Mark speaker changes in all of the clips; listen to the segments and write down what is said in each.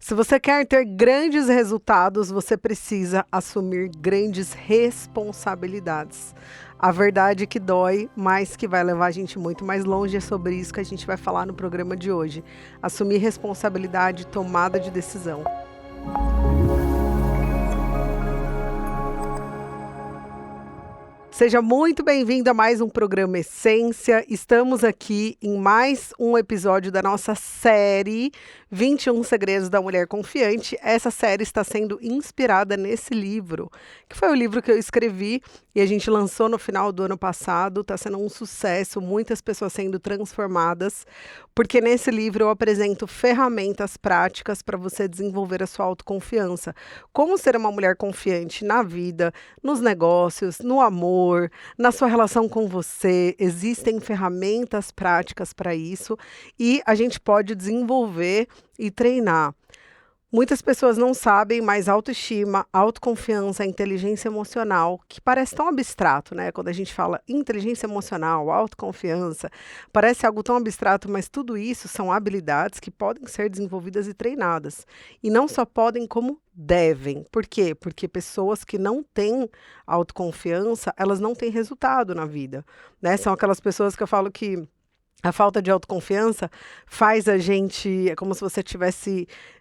Speaker 1: Se você quer ter grandes resultados, você precisa assumir grandes responsabilidades. A verdade que dói, mas que vai levar a gente muito mais longe, é sobre isso que a gente vai falar no programa de hoje. Assumir responsabilidade, tomada de decisão. Seja muito bem-vindo a mais um programa Essência. Estamos aqui em mais um episódio da nossa série 21 Segredos da Mulher Confiante. Essa série está sendo inspirada nesse livro, que foi o livro que eu escrevi e a gente lançou no final do ano passado. Está sendo um sucesso, muitas pessoas sendo transformadas, porque nesse livro eu apresento ferramentas práticas para você desenvolver a sua autoconfiança. Como ser uma mulher confiante na vida, nos negócios, no amor, na sua relação com você. Existem ferramentas práticas para isso e a gente pode desenvolver e treinar. Muitas pessoas não sabem, mas autoestima, autoconfiança, inteligência emocional, que parece tão abstrato, né? Quando a gente fala inteligência emocional, autoconfiança, parece algo tão abstrato, mas tudo isso são habilidades que podem ser desenvolvidas e treinadas. E não só podem, como devem. Por quê? Porque pessoas que não têm autoconfiança, elas não têm resultado na vida, né? São aquelas pessoas que eu falo que a falta de autoconfiança faz a gente, é como se você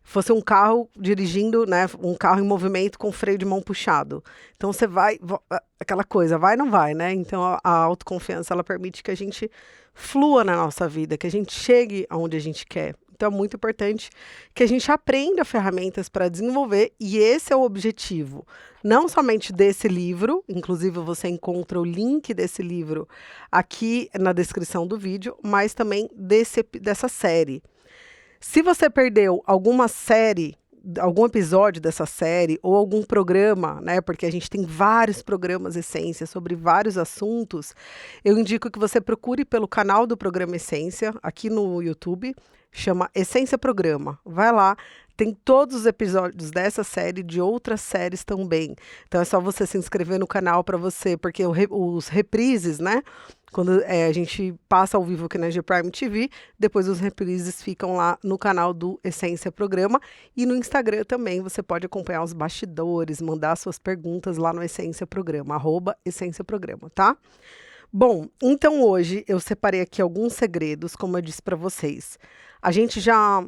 Speaker 1: fosse um carro dirigindo, né, um carro em movimento com freio de mão puxado. Então você vai, aquela coisa, vai ou não vai, né? Então a autoconfiança, ela permite que a gente flua na nossa vida, que a gente chegue aonde a gente quer. Então é muito importante que a gente aprenda ferramentas para desenvolver, e esse é o objetivo. Não somente desse livro, inclusive você encontra o link desse livro aqui na descrição do vídeo, mas também dessa série. Se você perdeu alguma série, algum episódio dessa série ou algum programa, né, porque a gente tem vários programas Essência sobre vários assuntos, eu indico que você procure pelo canal do programa Essência aqui no YouTube, chama Essência Programa. Vai lá, tem todos os episódios dessa série, de outras séries também. Então é só você se inscrever no canal para você, porque os reprises, né? Quando a gente passa ao vivo aqui na G Prime TV, depois os reprises ficam lá no canal do Essência Programa. E no Instagram também você pode acompanhar os bastidores, mandar suas perguntas lá no Essência Programa, @Essência Programa, tá? Bom, então hoje eu separei aqui alguns segredos, como eu disse para vocês. A gente já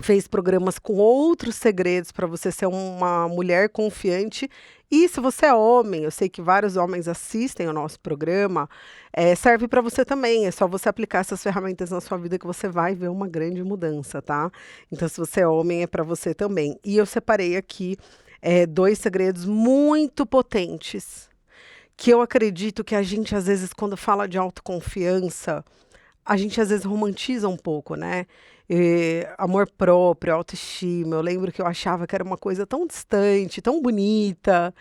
Speaker 1: fez programas com outros segredos para você ser uma mulher confiante. E se você é homem, eu sei que vários homens assistem ao nosso programa, serve para você também. É só você aplicar essas ferramentas na sua vida que você vai ver uma grande mudança, tá? Então, se você é homem, é para você também. E eu separei aqui 2 segredos muito potentes, que eu acredito que a gente, às vezes, quando fala de autoconfiança, a gente às vezes romantiza um pouco, né? Amor próprio, autoestima. Eu lembro que eu achava que era uma coisa tão distante, tão bonita,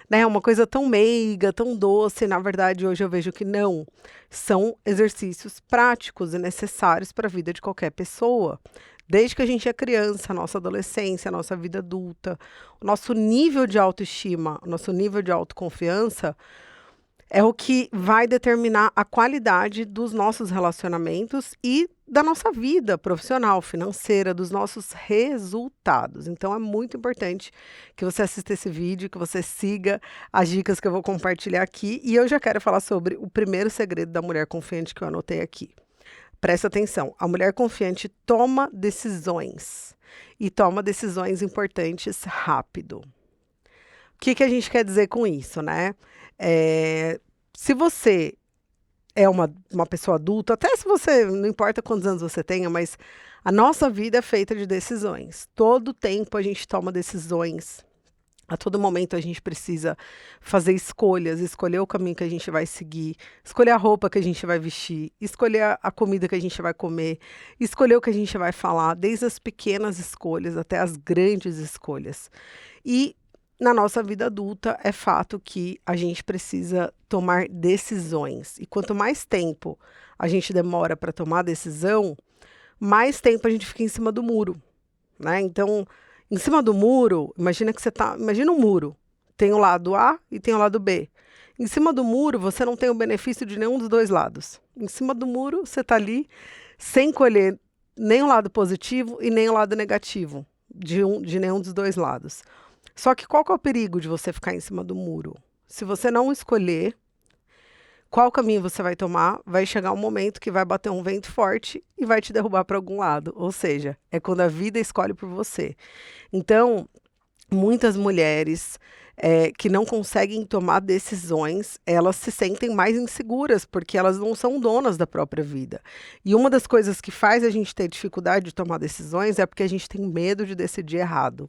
Speaker 1: né? Uma coisa tão meiga, tão doce. Na verdade, hoje eu vejo que não. São exercícios práticos e necessários para a vida de qualquer pessoa. Desde que a gente é criança, a nossa adolescência, a nossa vida adulta, o nosso nível de autoestima, o nosso nível de autoconfiança é o que vai determinar a qualidade dos nossos relacionamentos e da nossa vida profissional, financeira, dos nossos resultados. Então é muito importante que você assista esse vídeo, que você siga as dicas que eu vou compartilhar aqui. E eu já quero falar sobre o primeiro segredo da mulher confiante que eu anotei aqui. Presta atenção, a mulher confiante toma decisões e toma decisões importantes rápido. O que a gente quer dizer com isso, né? Se você é uma pessoa adulta, até se você, não importa quantos anos você tenha, mas a nossa vida é feita de decisões. Todo tempo a gente toma decisões. A todo momento a gente precisa fazer escolhas, escolher o caminho que a gente vai seguir, escolher a roupa que a gente vai vestir, escolher a comida que a gente vai comer, escolher o que a gente vai falar, desde as pequenas escolhas até as grandes escolhas. E na nossa vida adulta, é fato que a gente precisa tomar decisões. E quanto mais tempo a gente demora para tomar decisão, mais tempo a gente fica em cima do muro, né? Então, em cima do muro, imagina um muro. Tem o lado A e tem o lado B. Em cima do muro, você não tem o benefício de nenhum dos dois lados. Em cima do muro, você está ali sem colher nem o lado positivo e nem o lado negativo. de nenhum dos dois lados. Só que qual que é o perigo de você ficar em cima do muro? Se você não escolher qual caminho você vai tomar, vai chegar um momento que vai bater um vento forte e vai te derrubar para algum lado. Ou seja, é quando a vida escolhe por você. Então, muitas mulheres que não conseguem tomar decisões, elas se sentem mais inseguras, porque elas não são donas da própria vida. E uma das coisas que faz a gente ter dificuldade de tomar decisões é porque a gente tem medo de decidir errado.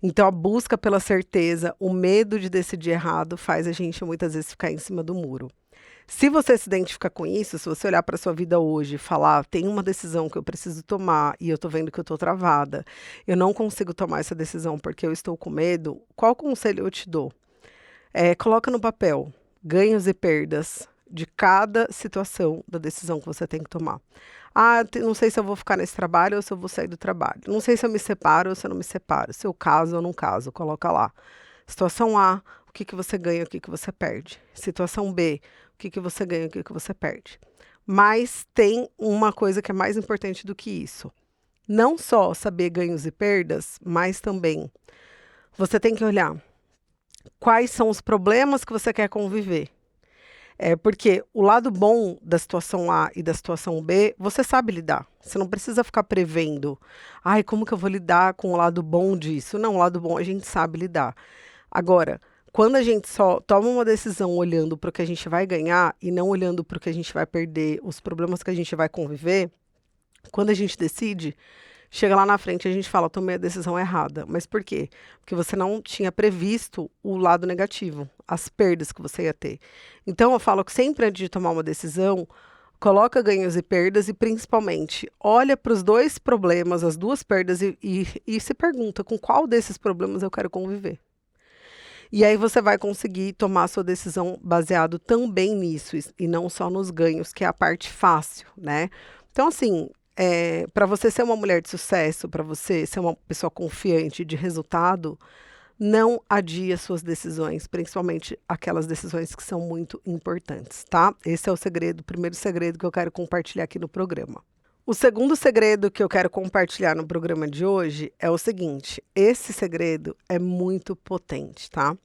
Speaker 1: Então, a busca pela certeza, o medo de decidir errado, faz a gente muitas vezes ficar em cima do muro. Se você se identificar com isso, se você olhar para a sua vida hoje e falar, tem uma decisão que eu preciso tomar e eu estou vendo que eu estou travada, eu não consigo tomar essa decisão porque eu estou com medo, qual conselho eu te dou? Coloca no papel ganhos e perdas de cada situação da decisão que você tem que tomar. Não sei se eu vou ficar nesse trabalho ou se eu vou sair do trabalho. Não sei se eu me separo ou se eu não me separo. Se eu caso ou não caso, coloca lá. Situação A, o que você ganha, o que você perde. Situação B, o que você ganha, o que você perde. Mas tem uma coisa que é mais importante do que isso. Não só saber ganhos e perdas, mas também você tem que olhar quais são os problemas que você quer conviver. Porque o lado bom da situação A e da situação B, você sabe lidar. Você não precisa ficar prevendo. Como que eu vou lidar com o lado bom disso? Não, o lado bom a gente sabe lidar. Agora, quando a gente só toma uma decisão olhando para o que a gente vai ganhar e não olhando para o que a gente vai perder, os problemas que a gente vai conviver, quando a gente decide, chega lá na frente e a gente fala, tomei a decisão errada. Mas por quê? Porque você não tinha previsto o lado negativo, as perdas que você ia ter. Então, eu falo que sempre antes de tomar uma decisão, coloca ganhos e perdas e, principalmente, olha para os dois problemas, as duas perdas e se pergunta com qual desses problemas eu quero conviver. E aí você vai conseguir tomar a sua decisão baseado também nisso e não só nos ganhos, que é a parte fácil, né? Então, assim, para você ser uma mulher de sucesso, para você ser uma pessoa confiante de resultado, não adie as suas decisões, principalmente aquelas decisões que são muito importantes, tá? Esse é o segredo, o primeiro segredo que eu quero compartilhar aqui no programa. O segundo segredo que eu quero compartilhar no programa de hoje é o seguinte: esse segredo é muito potente, tá?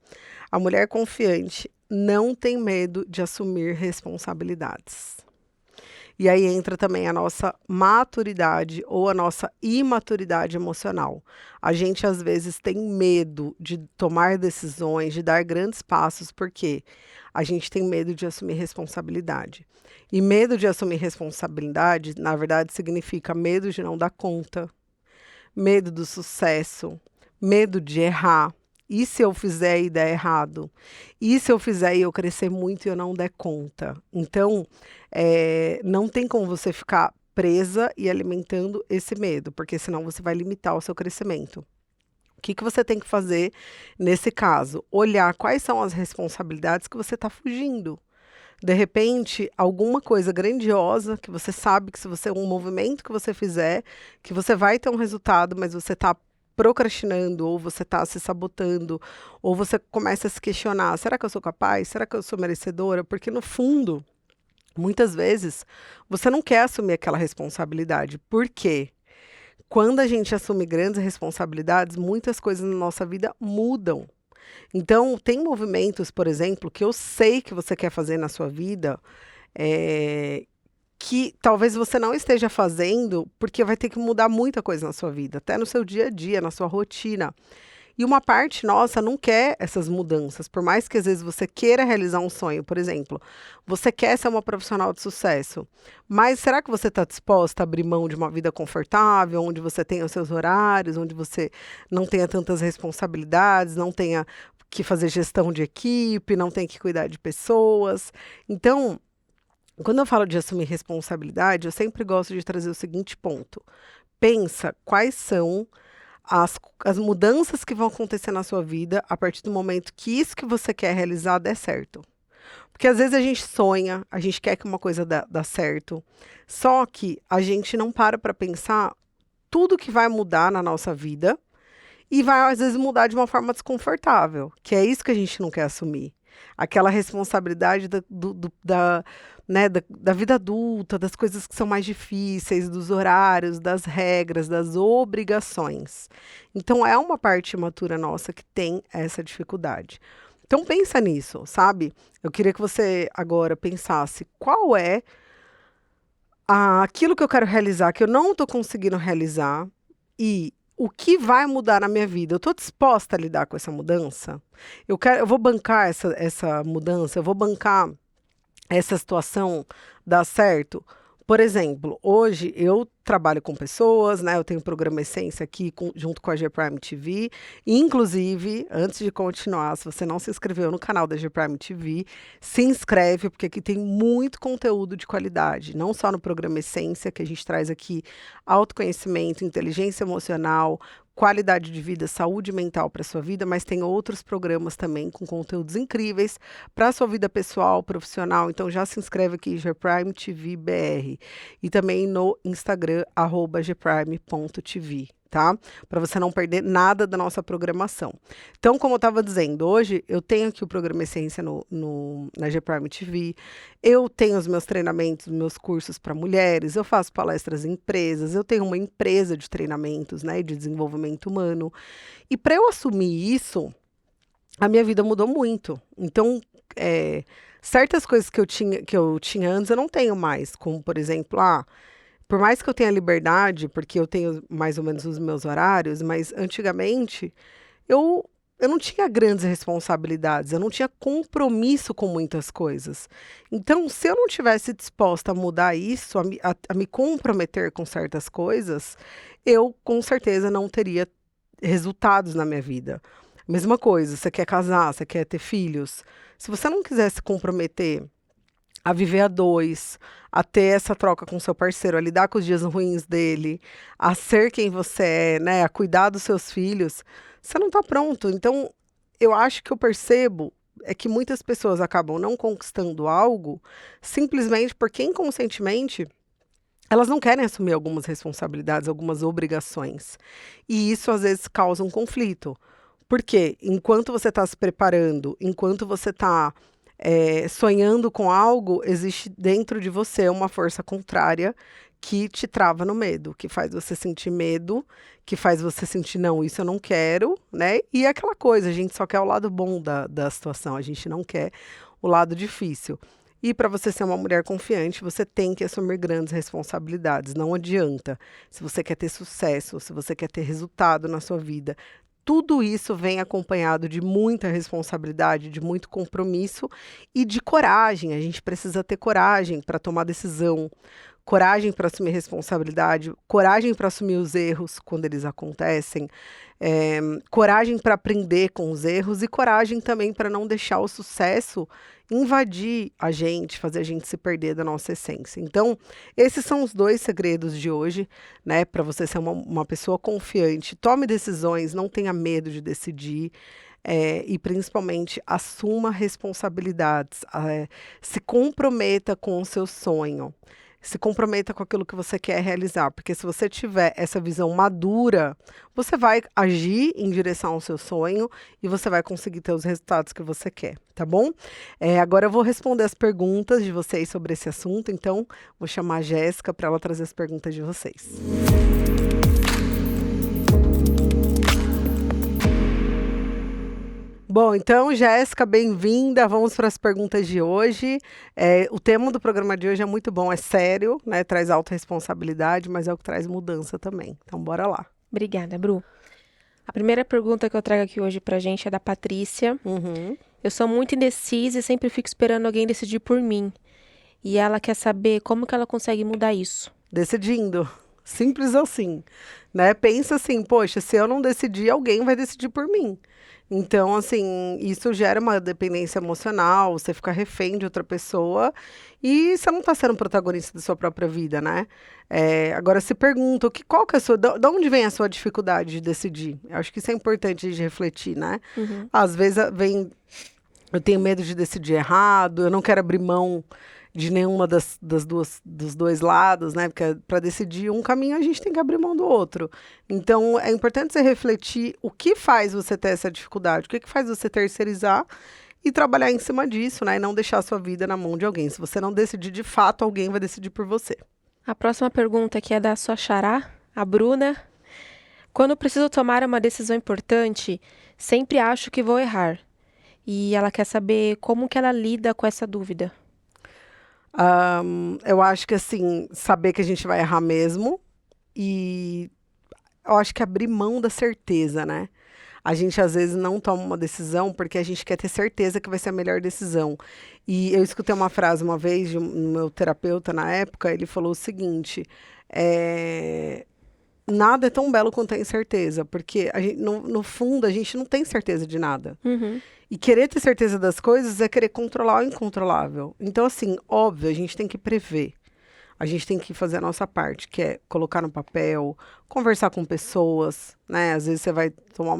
Speaker 1: A mulher confiante não tem medo de assumir responsabilidades. E aí entra também a nossa maturidade ou a nossa imaturidade emocional. A gente, às vezes, tem medo de tomar decisões, de dar grandes passos, porque a gente tem medo de assumir responsabilidade. E medo de assumir responsabilidade, na verdade, significa medo de não dar conta, medo do sucesso, medo de errar. E se eu fizer e der errado? E se eu fizer e eu crescer muito e eu não der conta? Então, não tem como você ficar presa e alimentando esse medo, porque senão você vai limitar o seu crescimento. O que você tem que fazer nesse caso? Olhar quais são as responsabilidades que você está fugindo. De repente, alguma coisa grandiosa que você sabe que se você um movimento que você fizer, que você vai ter um resultado, mas você está procrastinando, ou você está se sabotando, ou você começa a se questionar, será que eu sou capaz? Será que eu sou merecedora? Porque no fundo, muitas vezes, você não quer assumir aquela responsabilidade. Por quê? Quando a gente assume grandes responsabilidades, muitas coisas na nossa vida mudam. Então, tem movimentos, por exemplo, que eu sei que você quer fazer na sua vida, que talvez você não esteja fazendo, porque vai ter que mudar muita coisa na sua vida, até no seu dia a dia, na sua rotina. E uma parte nossa não quer essas mudanças, por mais que às vezes você queira realizar um sonho, por exemplo, você quer ser uma profissional de sucesso, mas será que você está disposta a abrir mão de uma vida confortável, onde você tenha os seus horários, onde você não tenha tantas responsabilidades, não tenha que fazer gestão de equipe, não tenha que cuidar de pessoas? Então, quando eu falo de assumir responsabilidade, eu sempre gosto de trazer o seguinte ponto. Pensa quais são as mudanças que vão acontecer na sua vida a partir do momento que isso que você quer realizar der certo. Porque às vezes a gente sonha, a gente quer que uma coisa dá certo, só que a gente não para pensar tudo que vai mudar na nossa vida e vai às vezes mudar de uma forma desconfortável, que é isso que a gente não quer assumir. Aquela responsabilidade da vida adulta, das coisas que são mais difíceis, dos horários, das regras, das obrigações. Então, é uma parte imatura nossa que tem essa dificuldade. Então, pensa nisso, sabe? Eu queria que você agora pensasse qual é aquilo que eu quero realizar, que eu não estou conseguindo realizar, e o que vai mudar na minha vida. Eu estou disposta a lidar com essa mudança? Eu vou bancar essa mudança, eu vou bancar essa situação dar certo? Por exemplo, hoje eu trabalho com pessoas, né? Eu tenho o programa Essência aqui junto com a G-Prime TV. Inclusive, antes de continuar, se você não se inscreveu no canal da G-Prime TV, se inscreve, porque aqui tem muito conteúdo de qualidade. Não só no programa Essência, que a gente traz aqui autoconhecimento, inteligência emocional, qualidade de vida, saúde mental para sua vida, mas tem outros programas também com conteúdos incríveis para a sua vida pessoal, profissional. Então já se inscreve aqui, Gprime TV BR. E também no Instagram, @gprime.tv. Tá? Para você não perder nada da nossa programação. Então, como eu estava dizendo, hoje eu tenho aqui o programa Essência na G-Prime TV, eu tenho os meus treinamentos, meus cursos para mulheres, eu faço palestras em empresas, eu tenho uma empresa de treinamentos, né, de desenvolvimento humano. E para eu assumir isso, a minha vida mudou muito. Então, certas coisas que eu tinha antes, eu não tenho mais, como, por exemplo, por mais que eu tenha liberdade, porque eu tenho mais ou menos os meus horários, mas antigamente eu não tinha grandes responsabilidades, eu não tinha compromisso com muitas coisas. Então, se eu não tivesse disposta a mudar isso, a me comprometer com certas coisas, eu com certeza não teria resultados na minha vida. Mesma coisa, você quer casar, você quer ter filhos. Se você não quiser se comprometer a viver a dois, a ter essa troca com seu parceiro, a lidar com os dias ruins dele, a ser quem você é, né, a cuidar dos seus filhos, você não está pronto. Então, eu acho que eu percebo é que muitas pessoas acabam não conquistando algo simplesmente porque inconscientemente elas não querem assumir algumas responsabilidades, algumas obrigações. E isso às vezes causa um conflito. Porque enquanto você está se preparando, enquanto você está sonhando com algo, existe dentro de você uma força contrária que te trava no medo, que faz você sentir medo, que faz você sentir, não, isso eu não quero, né? E é aquela coisa, a gente só quer o lado bom da situação, a gente não quer o lado difícil. E para você ser uma mulher confiante, você tem que assumir grandes responsabilidades, não adianta. Se você quer ter sucesso, se você quer ter resultado na sua vida, tudo isso vem acompanhado de muita responsabilidade, de muito compromisso e de coragem. A gente precisa ter coragem para tomar decisão, coragem para assumir responsabilidade, coragem para assumir os erros quando eles acontecem, coragem para aprender com os erros e coragem também para não deixar o sucesso invadir a gente, fazer a gente se perder da nossa essência. Então, esses são os 2 segredos de hoje, né? Para você ser uma pessoa confiante, tome decisões, não tenha medo de decidir. E principalmente assuma responsabilidades, se comprometa com o seu sonho. Se comprometa com aquilo que você quer realizar, porque se você tiver essa visão madura, você vai agir em direção ao seu sonho e você vai conseguir ter os resultados que você quer, tá bom? Agora eu vou responder as perguntas de vocês sobre esse assunto, então vou chamar a Jéssica para ela trazer as perguntas de vocês. Bom, então, Jéssica, bem-vinda. Vamos para as perguntas de hoje. O tema do programa de hoje é muito bom, é sério, né? Traz autorresponsabilidade, mas é o que traz mudança também. Então, bora lá.
Speaker 2: Obrigada, Bru. A primeira pergunta que eu trago aqui hoje pra gente é da Patrícia. Eu sou muito indecisa e sempre fico esperando alguém decidir por mim. E ela quer saber como que ela consegue mudar isso.
Speaker 1: Decidindo. Simples assim, né? Pensa assim, poxa, se eu não decidir, alguém vai decidir por mim. Então, assim, isso gera uma dependência emocional, você fica refém de outra pessoa e você não está sendo protagonista da sua própria vida, né? Agora, se pergunta, qual que é a sua, de onde vem a sua dificuldade de decidir? Eu acho que isso é importante de refletir, né? Às vezes eu tenho medo de decidir errado, eu não quero abrir mão de nenhuma dos 2 lados, né? Porque para decidir um caminho a gente tem que abrir mão do outro. Então é importante você refletir o que faz você ter essa dificuldade, o que faz você terceirizar e trabalhar em cima disso, né? E não deixar a sua vida na mão de alguém. Se você não decidir de fato, alguém vai decidir por você.
Speaker 2: A próxima pergunta aqui é da sua xará, a Bruna. Quando preciso tomar uma decisão importante, sempre acho que vou errar. E ela quer saber como que ela lida com essa dúvida.
Speaker 1: Eu acho que, assim, saber que a gente vai errar mesmo e eu acho que abrir mão da certeza, né? A gente, às vezes, não toma uma decisão porque a gente quer ter certeza que vai ser a melhor decisão. E eu escutei uma frase uma vez de um meu terapeuta na época, ele falou o seguinte, nada é tão belo quanto a incerteza, porque a gente, no fundo a gente não tem certeza de nada. E querer ter certeza das coisas é querer controlar o incontrolável. Então, assim, óbvio, a gente tem que prever. A gente tem que fazer a nossa parte, que é colocar no papel, conversar com pessoas, né? Às vezes você vai tomar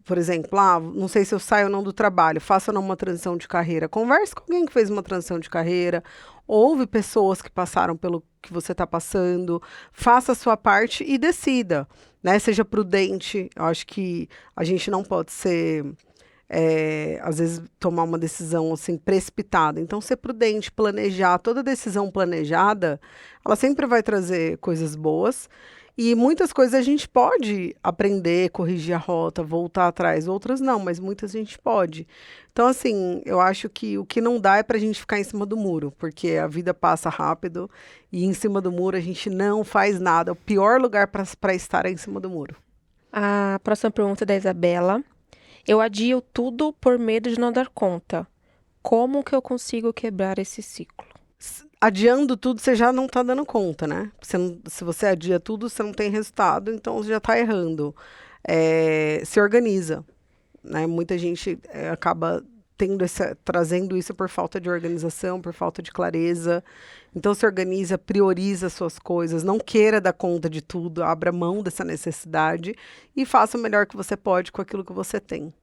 Speaker 1: por exemplo, não sei se eu saio ou não do trabalho, faço ou não uma transição de carreira. Converse com alguém que fez uma transição de carreira, ouve pessoas que passaram pelo que você está passando, faça a sua parte e decida, né? Seja prudente. Eu acho que a gente não pode ser... às vezes tomar uma decisão assim precipitada. Então, ser prudente, planejar, toda decisão planejada, ela sempre vai trazer coisas boas. E muitas coisas a gente pode aprender, corrigir a rota, voltar atrás. Outras não, mas muitas a gente pode. Então, assim, eu acho que o que não dá é pra gente ficar em cima do muro, porque a vida passa rápido e em cima do muro a gente não faz nada. O pior lugar para estar é em cima do muro.
Speaker 2: A próxima pergunta é da Isabela. Eu adio tudo por medo de não dar conta. Como que eu consigo quebrar esse ciclo?
Speaker 1: Adiando tudo, você já não está dando conta, né? Se você adia tudo, você não tem resultado, então você já está errando. Se organiza, né? Muita gente acaba trazendo isso por falta de organização, por falta de clareza. Então, se organiza, prioriza suas coisas, não queira dar conta de tudo, abra mão dessa necessidade e faça o melhor que você pode com aquilo que você tem.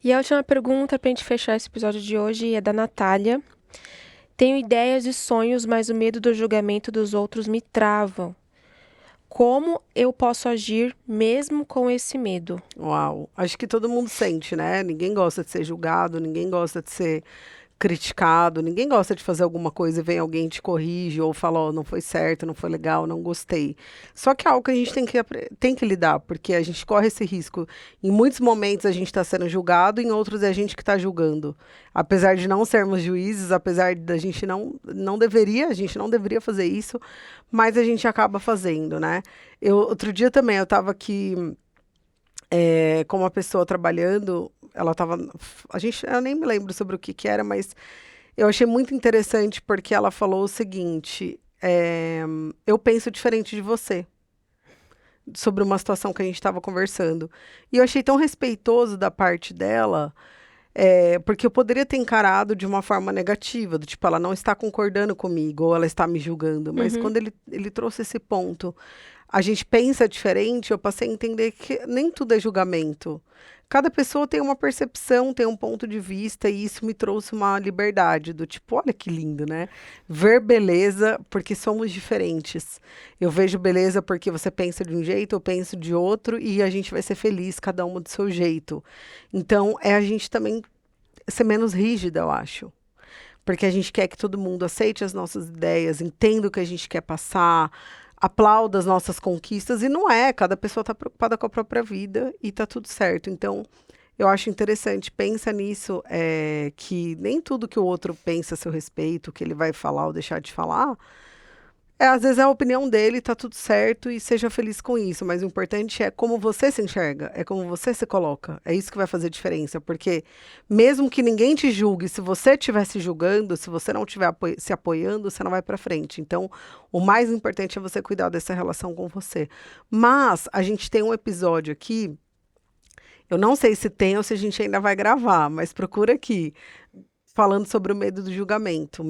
Speaker 2: E a última pergunta para a gente fechar esse episódio de hoje é da Natália. Tenho ideias e sonhos, mas o medo do julgamento dos outros me travam. Como eu posso agir mesmo com esse medo?
Speaker 1: Uau, acho que todo mundo sente, né? Ninguém gosta de ser julgado, ninguém gosta de ser criticado, ninguém gosta de fazer alguma coisa e vem alguém te corrige ou fala, ó, não foi certo, não foi legal, não gostei. Só que é algo que a gente tem que lidar, porque a gente corre esse risco. Em muitos momentos a gente está sendo julgado, em outros é a gente que está julgando. Apesar de não sermos juízes, apesar da gente a gente não deveria fazer isso, mas a gente acaba fazendo, né? Outro dia também, eu estava aqui com uma pessoa trabalhando, ela estava... Eu nem me lembro sobre o que era, mas eu achei muito interessante porque ela falou o seguinte, eu penso diferente de você, sobre uma situação que a gente estava conversando. E eu achei tão respeitoso da parte dela, porque eu poderia ter encarado de uma forma negativa, do tipo, ela não está concordando comigo, ou ela está me julgando. Mas quando ele trouxe esse ponto, a gente pensa diferente, eu passei a entender que nem tudo é julgamento. Cada pessoa tem uma percepção, tem um ponto de vista, e isso me trouxe uma liberdade, do tipo, olha que lindo, né? Ver beleza porque somos diferentes. Eu vejo beleza porque você pensa de um jeito, eu penso de outro, e a gente vai ser feliz, cada uma do seu jeito. Então, a gente também ser menos rígida, eu acho. Porque a gente quer que todo mundo aceite as nossas ideias, entenda o que a gente quer passar, aplauda as nossas conquistas, e não cada pessoa está preocupada com a própria vida e está tudo certo. Então, eu acho interessante, pensa nisso, que nem tudo que o outro pensa a seu respeito, que ele vai falar ou deixar de falar, às vezes é a opinião dele, tá tudo certo e seja feliz com isso, mas o importante é como você se enxerga, é como você se coloca, é isso que vai fazer diferença, porque mesmo que ninguém te julgue, se você estiver se julgando, se você não estiver se apoiando, você não vai para frente. Então, o mais importante é você cuidar dessa relação com você. Mas a gente tem um episódio aqui, eu não sei se tem ou se a gente ainda vai gravar, mas procura aqui, falando sobre o medo do julgamento,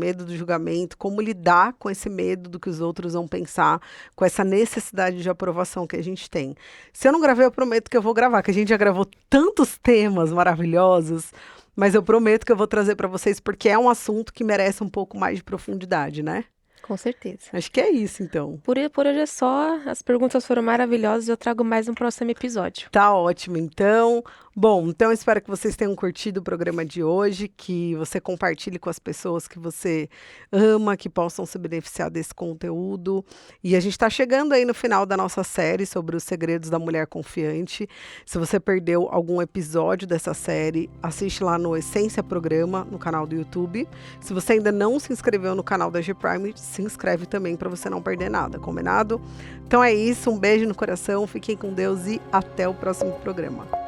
Speaker 1: como lidar com esse medo do que os outros vão pensar, com essa necessidade de aprovação que a gente tem. Se eu não gravei, eu prometo que eu vou gravar, que a gente já gravou tantos temas maravilhosos, mas eu prometo que eu vou trazer para vocês, porque é um assunto que merece um pouco mais de profundidade, né?
Speaker 2: Com certeza.
Speaker 1: Acho que é isso, então.
Speaker 2: Por hoje é só. As perguntas foram maravilhosas. Eu trago mais no próximo episódio.
Speaker 1: Tá ótimo, então. Bom, então espero que vocês tenham curtido o programa de hoje, que você compartilhe com as pessoas que você ama, que possam se beneficiar desse conteúdo. E a gente está chegando aí no final da nossa série sobre os segredos da mulher confiante. Se você perdeu algum episódio dessa série, assiste lá no Essência Programa, no canal do YouTube. Se você ainda não se inscreveu no canal da G Prime, se inscreve também para você não perder nada, combinado? Então é isso, um beijo no coração, fiquem com Deus e até o próximo programa.